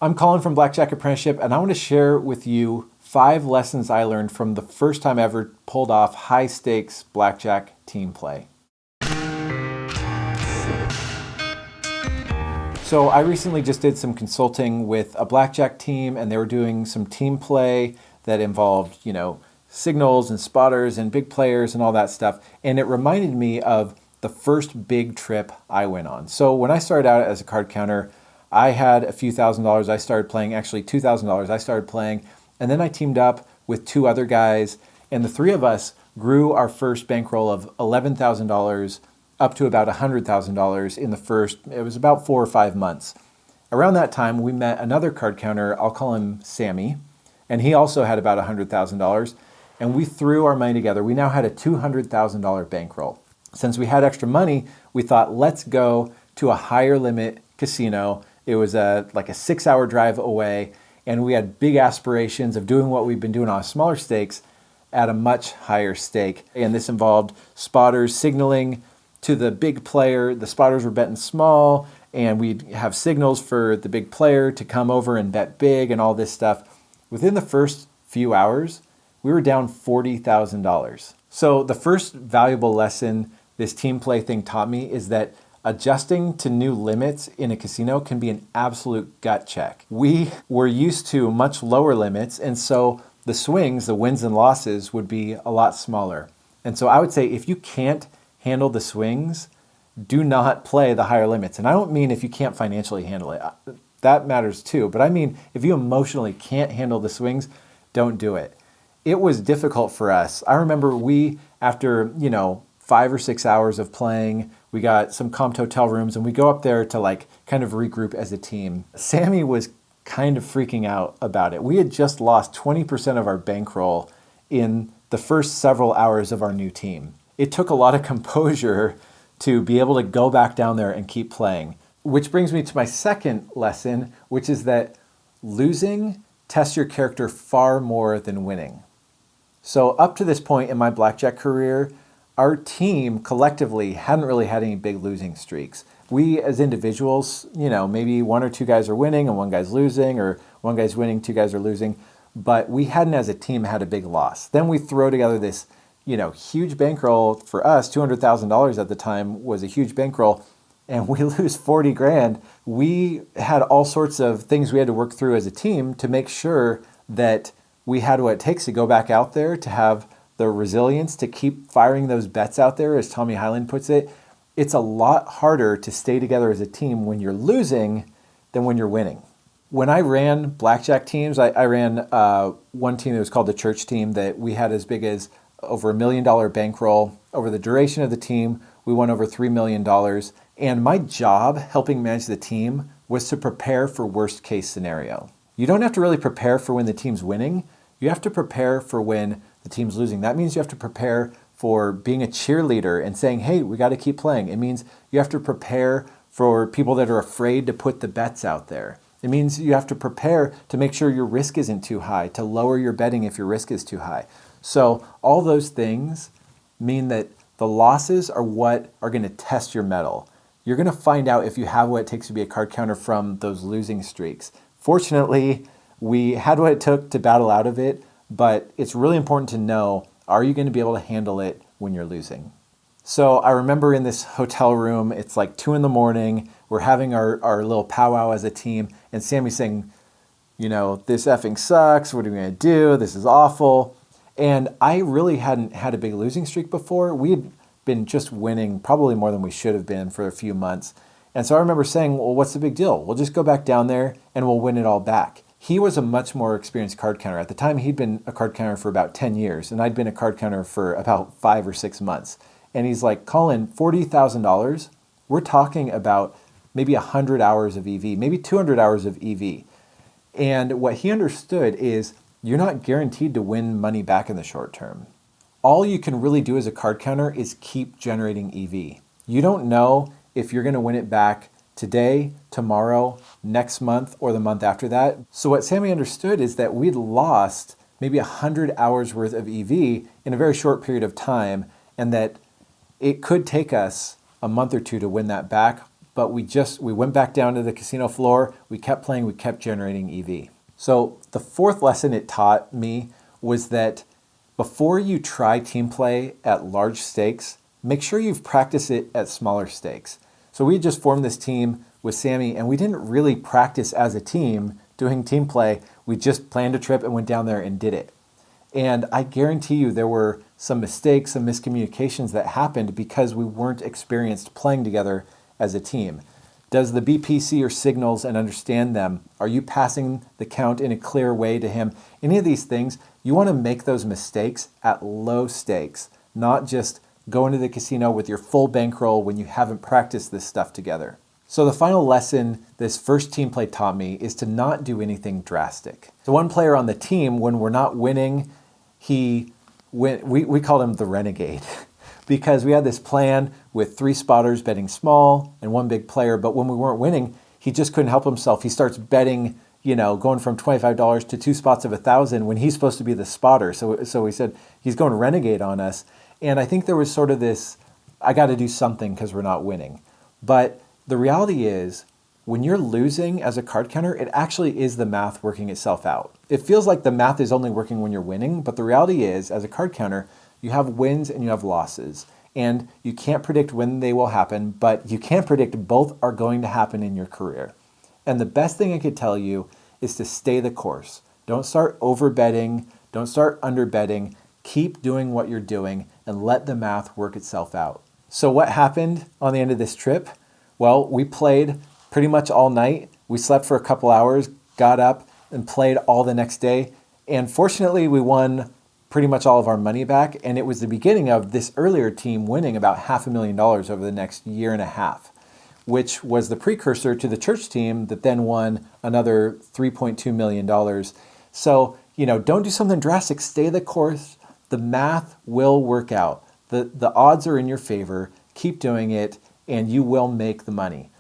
I'm Colin from Blackjack Apprenticeship, and I want to share with you 5 lessons I learned from the first time I ever pulled off high stakes blackjack team play. So I recently just did some consulting with a blackjack team, and they were doing some team play that involved, signals and spotters and big players and all that stuff. And it reminded me of the first big trip I went on. So when I started out as a card counter, I had a few $1,000s. I started playing, actually $2,000 I started playing, and then I teamed up with 2 other guys, and the 3 of us grew our first bankroll of $11,000 up to about $100,000 in the first, it was about 4 or 5 months. Around that time, we met another card counter, I'll call him Sammy, and he also had about $100,000, and we threw our money together. We now had a $200,000 bankroll. Since we had extra money, we thought, let's go to a higher limit casino. It was like a 6-hour drive away, and we had big aspirations of doing what we've been doing on smaller stakes at a much higher stake. And this involved spotters signaling to the big player. The spotters were betting small, and we'd have signals for the big player to come over and bet big and all this stuff. Within the first few hours, we were down $40,000. So the first valuable lesson this team play thing taught me is that adjusting to new limits in a casino can be an absolute gut check. We were used to much lower limits, and so the swings, the wins and losses, would be a lot smaller. And so I would say if you can't handle the swings, do not play the higher limits. And I don't mean if you can't financially handle it. That matters too. But I mean if you emotionally can't handle the swings, don't do it. It was difficult for us. I remember after 5 or 6 hours of playing, we got some comped hotel rooms, and we go up there to kind of regroup as a team. Sammy was kind of freaking out about it. We had just lost 20% of our bankroll in the first several hours of our new team. It took a lot of composure to be able to go back down there and keep playing. Which brings me to my second lesson, which is that losing tests your character far more than winning. So up to this point in my blackjack career, our team collectively hadn't really had any big losing streaks. We as individuals, maybe 1 or 2 guys are winning and 1 guy's losing, or 1 guy's winning, 2 guys are losing, but we hadn't as a team had a big loss. Then we throw together this, huge bankroll. For us, $200,000 at the time was a huge bankroll, and we lose 40 grand. We had all sorts of things we had to work through as a team to make sure that we had what it takes to go back out there, to have the resilience to keep firing those bets out there, as Tommy Highland puts it. It's a lot harder to stay together as a team when you're losing than when you're winning. When I ran blackjack teams, I ran one team that was called the church team that we had as big as over $1 million bankroll. Over the duration of the team, we won over $3 million. And my job helping manage the team was to prepare for worst case scenario. You don't have to really prepare for when the team's winning. You have to prepare for when the team's losing. That means you have to prepare for being a cheerleader and saying, hey, we got to keep playing. It means you have to prepare for people that are afraid to put the bets out there. It means you have to prepare to make sure your risk isn't too high, to lower your betting if your risk is too high. So all those things mean that the losses are what are going to test your mettle. You're going to find out if you have what it takes to be a card counter from those losing streaks. Fortunately, we had what it took to battle out of it, but it's really important to know, are you going to be able to handle it when you're losing? So I remember in this hotel room, it's like 2 a.m, we're having our little powwow as a team, and Sammy's saying, this effing sucks, what are we going to do? This is awful. And I really hadn't had a big losing streak before. We had been just winning probably more than we should have been for a few months. And so I remember saying, well, what's the big deal? We'll just go back down there and we'll win it all back. He was a much more experienced card counter. At the time, he'd been a card counter for about 10 years, and I'd been a card counter for about 5 or 6 months. And he's like, Colin, $40,000, we're talking about maybe 100 hours of EV, maybe 200 hours of EV. And what he understood is you're not guaranteed to win money back in the short term. All you can really do as a card counter is keep generating EV. You don't know if you're going to win it back today, tomorrow, next month, or the month after that. So what Sammy understood is that we'd lost maybe 100 hours worth of EV in a very short period of time, and that it could take us a month or two to win that back, but we went back down to the casino floor, we kept playing, we kept generating EV. So the fourth lesson it taught me was that before you try team play at large stakes, make sure you've practiced it at smaller stakes. So we had just formed this team with Sammy, and we didn't really practice as a team doing team play. We just planned a trip and went down there and did it. And I guarantee you there were some mistakes, some miscommunications that happened because we weren't experienced playing together as a team. Does the BP see your signals and understand them? Are you passing the count in a clear way to him? Any of these things, you want to make those mistakes at low stakes, not just go into the casino with your full bankroll when you haven't practiced this stuff together. So the final lesson this first team play taught me is to not do anything drastic. So one player on the team, when we're not winning, we called him the renegade because we had this plan with 3 spotters betting small and 1 big player, but when we weren't winning, he just couldn't help himself. He starts betting, going from $25 to 2 spots of 1,000 when he's supposed to be the spotter. So we said he's going renegade on us. And I think there was sort of this, I got to do something because we're not winning. But the reality is, when you're losing as a card counter, it actually is the math working itself out. It feels like the math is only working when you're winning, but the reality is, as a card counter, you have wins and you have losses. And you can't predict when they will happen, but you can predict both are going to happen in your career. And the best thing I could tell you is to stay the course. Don't start over betting. Don't start under betting. Keep doing what you're doing and let the math work itself out. So what happened on the end of this trip? Well, we played pretty much all night. We slept for a couple hours, got up and played all the next day. And fortunately, we won pretty much all of our money back. And it was the beginning of this earlier team winning about $500,000 over the next year and a half, which was the precursor to the church team that then won another $3.2 million. So, don't do something drastic. Stay the course. The math will work out. The odds are in your favor. Keep doing it and you will make the money.